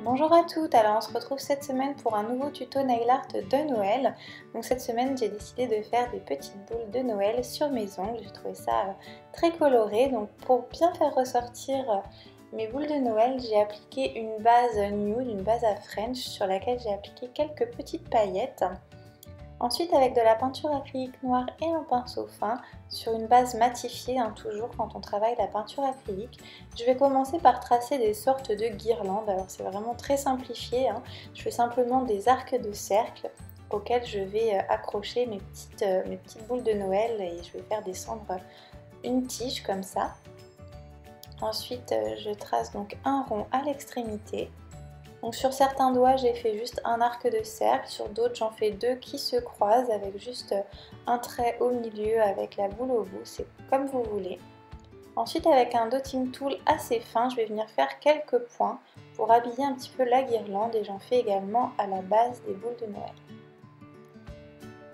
Bonjour à toutes, alors on se retrouve cette semaine pour un nouveau tuto nail art de Noël. Donc cette semaine j'ai décidé de faire des petites boules de Noël sur mes ongles, j'ai trouvé ça très coloré. Donc pour bien faire ressortir mes boules de Noël, j'ai appliqué une base nude, une base à French sur laquelle j'ai appliqué quelques petites paillettes. Ensuite, avec de la peinture acrylique noire et un pinceau fin, sur une base matifiée, toujours quand on travaille la peinture acrylique, je vais commencer par tracer des sortes de guirlandes. Alors c'est vraiment très simplifié, je fais simplement des arcs de cercle auxquels je vais accrocher mes petites boules de Noël et je vais faire descendre une tige comme ça. Ensuite, je trace donc un rond à l'extrémité. Donc sur certains doigts j'ai fait juste un arc de cercle, sur d'autres j'en fais deux qui se croisent avec juste un trait au milieu avec la boule au bout, c'est comme vous voulez. Ensuite avec un dotting tool assez fin, je vais venir faire quelques points pour habiller un petit peu la guirlande et j'en fais également à la base des boules de Noël.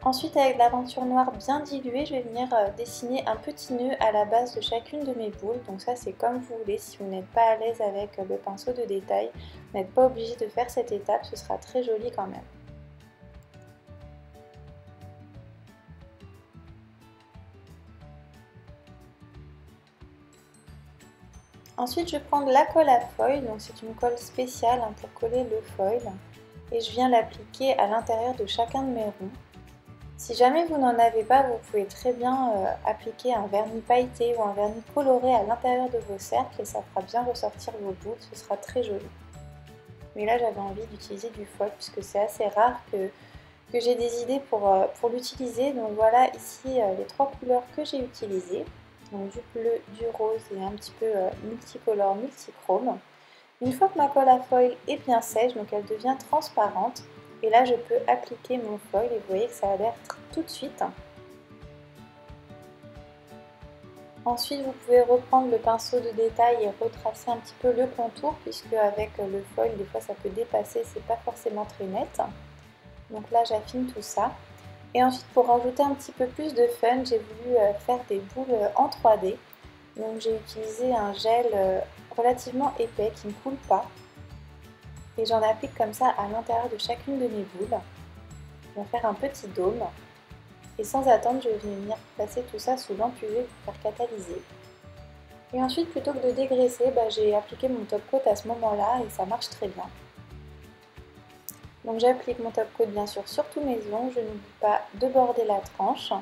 Ensuite avec de la peinture noire bien diluée, je vais venir dessiner un petit nœud à la base de chacune de mes boules. Donc ça c'est comme vous voulez, si vous n'êtes pas à l'aise avec le pinceau de détail, vous n'êtes pas obligé de faire cette étape, ce sera très joli quand même. Ensuite je prends de la colle à foil, donc c'est une colle spéciale pour coller le foil. Et je viens l'appliquer à l'intérieur de chacun de mes ronds. Si jamais vous n'en avez pas, vous pouvez très bien appliquer un vernis pailleté ou un vernis coloré à l'intérieur de vos cercles et ça fera bien ressortir vos boules, ce sera très joli. Mais là j'avais envie d'utiliser du foil puisque c'est assez rare que j'ai des idées pour l'utiliser. Donc voilà ici les trois couleurs que j'ai utilisées. Donc du bleu, du rose et un petit peu multicolore, multichrome. Une fois que ma colle à foil est bien sèche, donc elle devient transparente, et là je peux appliquer mon foil et vous voyez que ça a l'air tout de suite. Ensuite vous pouvez reprendre le pinceau de détail et retracer un petit peu le contour puisque avec le foil des fois ça peut dépasser, c'est pas forcément très net. Donc là j'affine tout ça. Et ensuite pour rajouter un petit peu plus de fun, j'ai voulu faire des boules en 3D. Donc j'ai utilisé un gel relativement épais qui ne coule pas. Et j'en applique comme ça à l'intérieur de chacune de mes boules. Je vais faire un petit dôme. Et sans attendre, je vais venir passer tout ça sous lampe UV pour faire catalyser. Et ensuite, plutôt que de dégraisser, j'ai appliqué mon top coat à ce moment-là et ça marche très bien. Donc j'applique mon top coat bien sûr sur tous mes ongles, je n'oublie pas de border la tranche.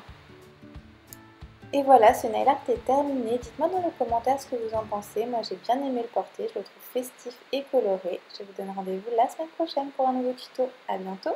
Et voilà, ce nail art est terminé. Dites-moi dans les commentaires ce que vous en pensez. Moi j'ai bien aimé le porter, je le trouve festif et coloré. Je vous donne rendez-vous la semaine prochaine pour un nouveau tuto. À bientôt!